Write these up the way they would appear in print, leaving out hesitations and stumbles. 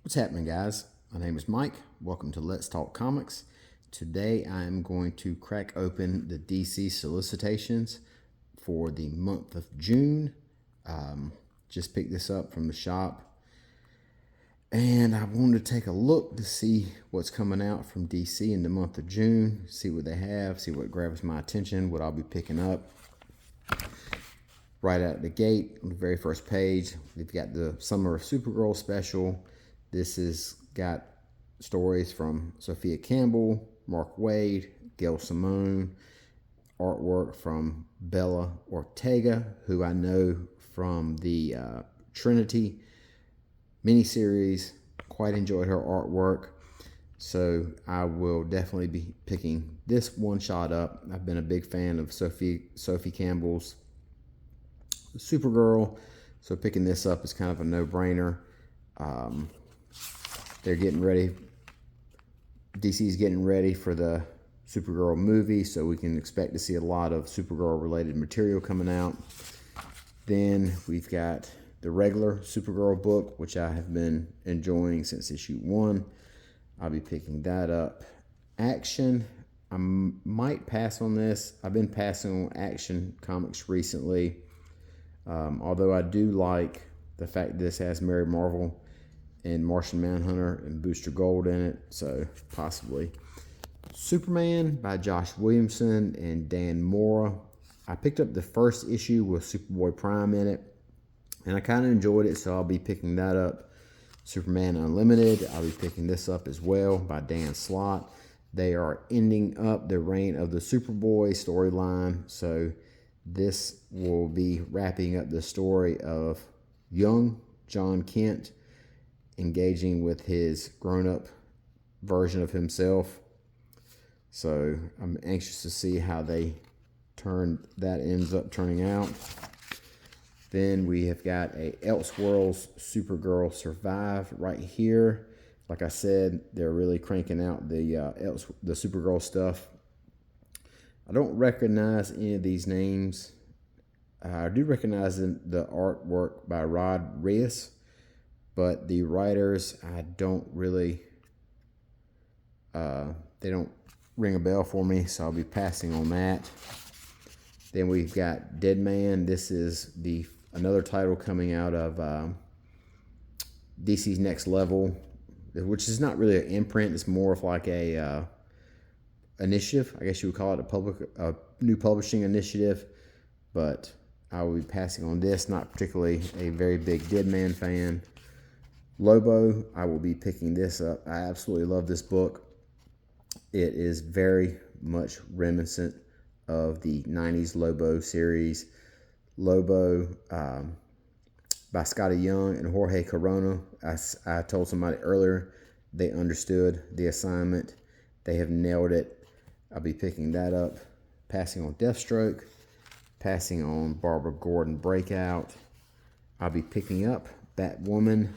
What's happening, guys? My name is Mike. Welcome to Let's Talk Comics. Today I am going to crack open the DC solicitations for the month of June. Just picked this up from the shop, and I wanted to take a look to see what's coming out from DC in the month of June, see what they have, see what grabs my attention, what I'll be picking up. Right out the gate, on the very first page, we've got the Summer of Supergirl special. This has got stories from Sophia Campbell, Mark Waid, Gail Simone, artwork from Bella Ortega, who I know from the Trinity miniseries. Quite enjoyed her artwork, so I will definitely be picking this one shot up. I've been a big fan of Sophie Campbell's Supergirl, so picking this up is kind of a no-brainer. They're getting ready. DC's getting ready for the Supergirl movie, so we can expect to see a lot of Supergirl-related material coming out. Then we've got the regular Supergirl book, which I have been enjoying since issue 1. I'll be picking that up. Action, I might pass on this. I've been passing on Action comics recently. Although I do like the fact this has Mary Marvel and Martian Manhunter and Booster Gold in it, so possibly. Superman by Josh Williamson and Dan Mora. I picked up the first issue with Superboy Prime in it, and I kind of enjoyed it, so I'll be picking that up. Superman Unlimited, I'll be picking this up as well by Dan Slott. They are ending up the reign of the Superboy storyline, so this will be wrapping up the story of young John Kent engaging with his grown-up version of himself. So I'm anxious to see how that ends up turning out. Then we have got a Elseworlds Supergirl Survive right here. Like I said, they're really cranking out the Supergirl stuff. I don't recognize any of these names. I do recognize the artwork by Rod Reis, but the writers, I don't really, they don't ring a bell for me, so I'll be passing on that. Then we've got Dead Man. This is another title coming out of DC's Next Level, which is not really an imprint. It's more of like a initiative. I guess you would call it a new publishing initiative, but I will be passing on this. Not particularly a very big Dead Man fan. Lobo, I will be picking this up. I absolutely love this book. It is very much reminiscent of the 90s Lobo series. Lobo by Scotty Young and Jorge Corona. I told somebody earlier, they understood the assignment. They have nailed it. I'll be picking that up. Passing on Deathstroke. Passing on Barbara Gordon Breakout. I'll be picking up Batwoman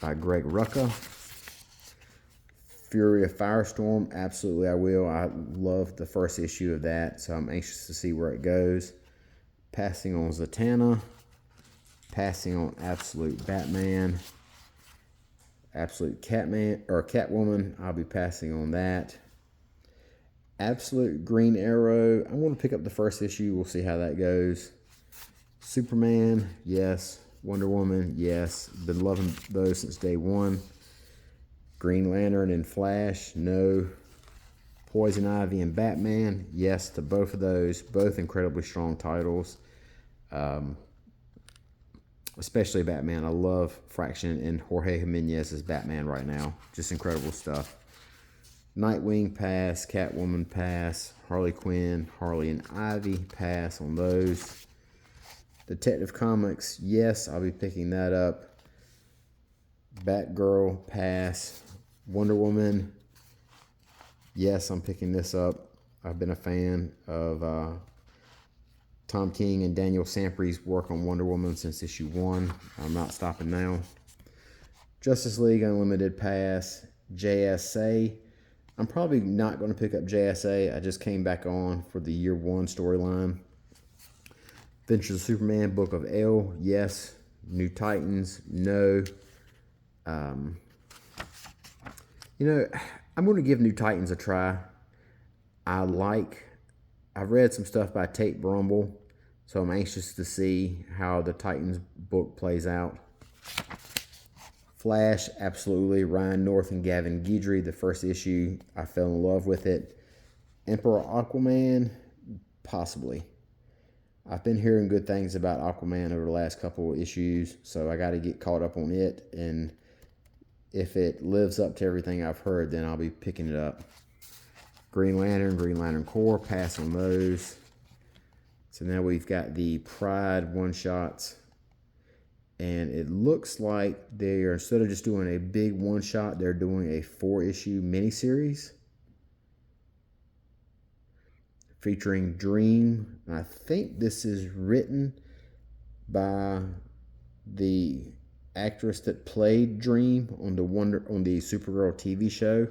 by Greg Rucka. Fury of Firestorm, absolutely I will. I love the first issue of that, so I'm anxious to see where it goes. Passing on Zatanna. Passing on Absolute Batman. Absolute Catwoman, I'll be passing on that. Absolute Green Arrow, I want to pick up the first issue. We'll see how that goes. Superman, yes. Wonder Woman, yes. Been loving those since day one. Green Lantern and Flash, no. Poison Ivy and Batman, yes to both of those. Both incredibly strong titles. Especially Batman. I love Fraction and Jorge Jimenez as Batman right now. Just incredible stuff. Nightwing, pass. Catwoman, pass. Harley Quinn, Harley and Ivy, pass on those. Detective Comics, yes, I'll be picking that up. Batgirl, pass. Wonder Woman, yes, I'm picking this up. I've been a fan of Tom King and Daniel Sampri's work on Wonder Woman since issue 1. I'm not stopping now. Justice League Unlimited, pass. JSA, I'm probably not going to pick up JSA. I just came back on for the year 1 storyline. Adventures of Superman, Book of L, yes. New Titans, no. You know, I'm going to give New Titans a try. I've read some stuff by Tate Brumble, so I'm anxious to see how the Titans book plays out. Flash, absolutely. Ryan North and Gavin Guidry, the first issue, I fell in love with it. Emperor Aquaman, possibly. I've been hearing good things about Aquaman over the last couple of issues, so I got to get caught up on it, and if it lives up to everything I've heard, then I'll be picking it up. Green Lantern Corps, pass on those. So now we've got the Pride one-shots, and it looks like they're, instead of just doing a big one-shot, they're doing a 4-issue miniseries featuring Dream. And I think this is written by the actress that played Dream on the Supergirl TV show.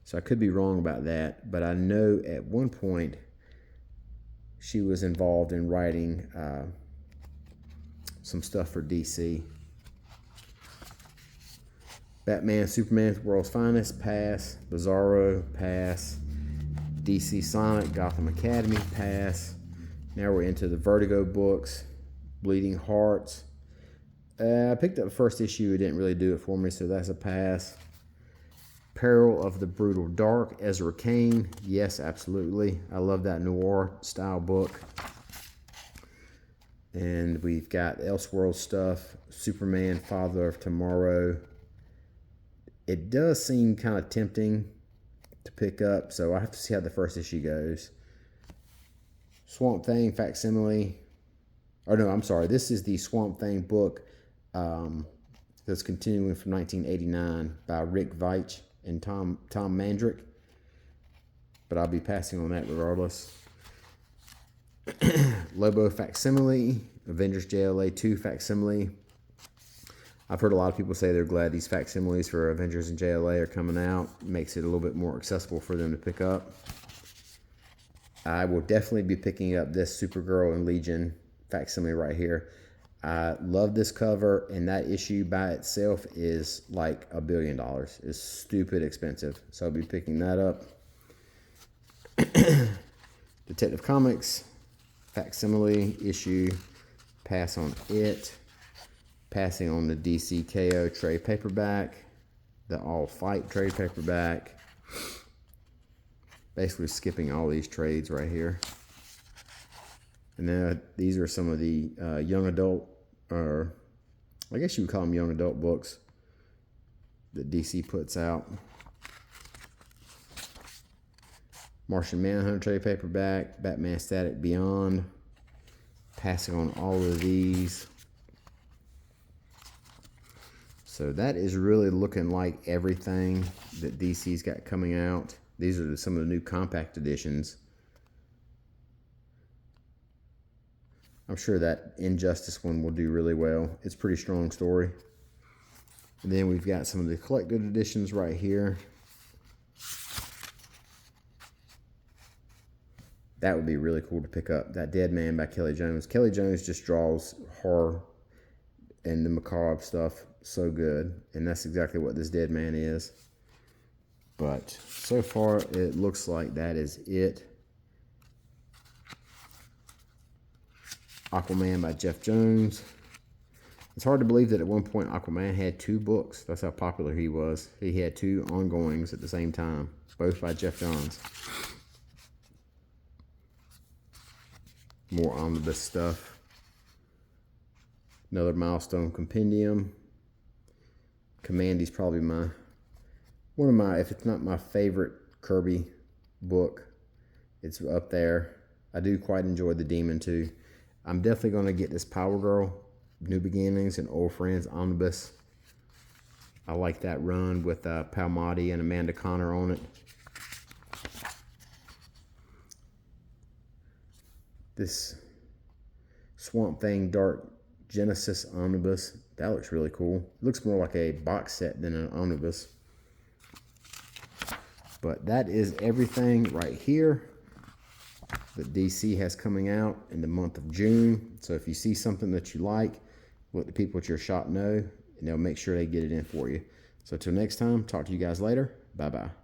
So I could be wrong about that, but I know at one point she was involved in writing some stuff for DC. Batman, Superman, World's Finest, pass. Bizarro, pass. DC Sonic, Gotham Academy, pass. Now we're into the Vertigo books. Bleeding Hearts. I picked up the first issue. It didn't really do it for me, so that's a pass. Peril of the Brutal Dark, Ezra Kane. Yes, absolutely. I love that noir style book. And we've got Elseworld stuff. Superman, Father of Tomorrow. It does seem kind of tempting to pick up, so I have to see how the first issue goes. Swamp Thing facsimile. Oh no, I'm sorry. This is the Swamp Thing book that's continuing from 1989 by Rick Veitch and Tom Mandrick. But I'll be passing on that regardless. Lobo facsimile. Avengers JLA 2 facsimile. I've heard a lot of people say they're glad these facsimiles for Avengers and JLA are coming out. It makes it a little bit more accessible for them to pick up. I will definitely be picking up this Supergirl and Legion facsimile right here. I love this cover, and that issue by itself is like $1 billion. It's stupid expensive, so I'll be picking that up. Detective Comics facsimile issue, pass on it. Passing on the DC KO trade paperback, the All Fight trade paperback. Basically skipping all these trades right here. And then these are some of the young adult, or I guess you would call them young adult books that DC puts out. Martian Manhunter trade paperback, Batman Static Beyond. Passing on all of these. So that is really looking like everything that DC's got coming out. These are some of the new compact editions. I'm sure that Injustice one will do really well. It's a pretty strong story. And then we've got some of the collected editions right here. That would be really cool to pick up. That Dead Man by Kelly Jones. Kelly Jones just draws horror and the macabre stuff so good, and that's exactly what this Dead Man is. But so far it looks like that is it. Aquaman by Jeff Jones. It's hard to believe that at one point Aquaman had 2 books. That's how popular he was. He had 2 ongoings at the same time, both by Jeff Johns. More omnibus stuff. Another Milestone Compendium. Commandy's probably one of my, if it's not my favorite Kirby book, it's up there. I do quite enjoy the Demon too. I'm definitely going to get this Power Girl, New Beginnings, and Old Friends omnibus. I like that run with Palmati and Amanda Connor on it. This Swamp Thing Dark Genesis omnibus, that looks really cool. It looks more like a box set than an omnibus. But that is everything right here that DC has coming out in the month of June. So if you see something that you like, let the people at your shop know, and they'll make sure they get it in for you. So till next time, talk to you guys later. Bye-bye.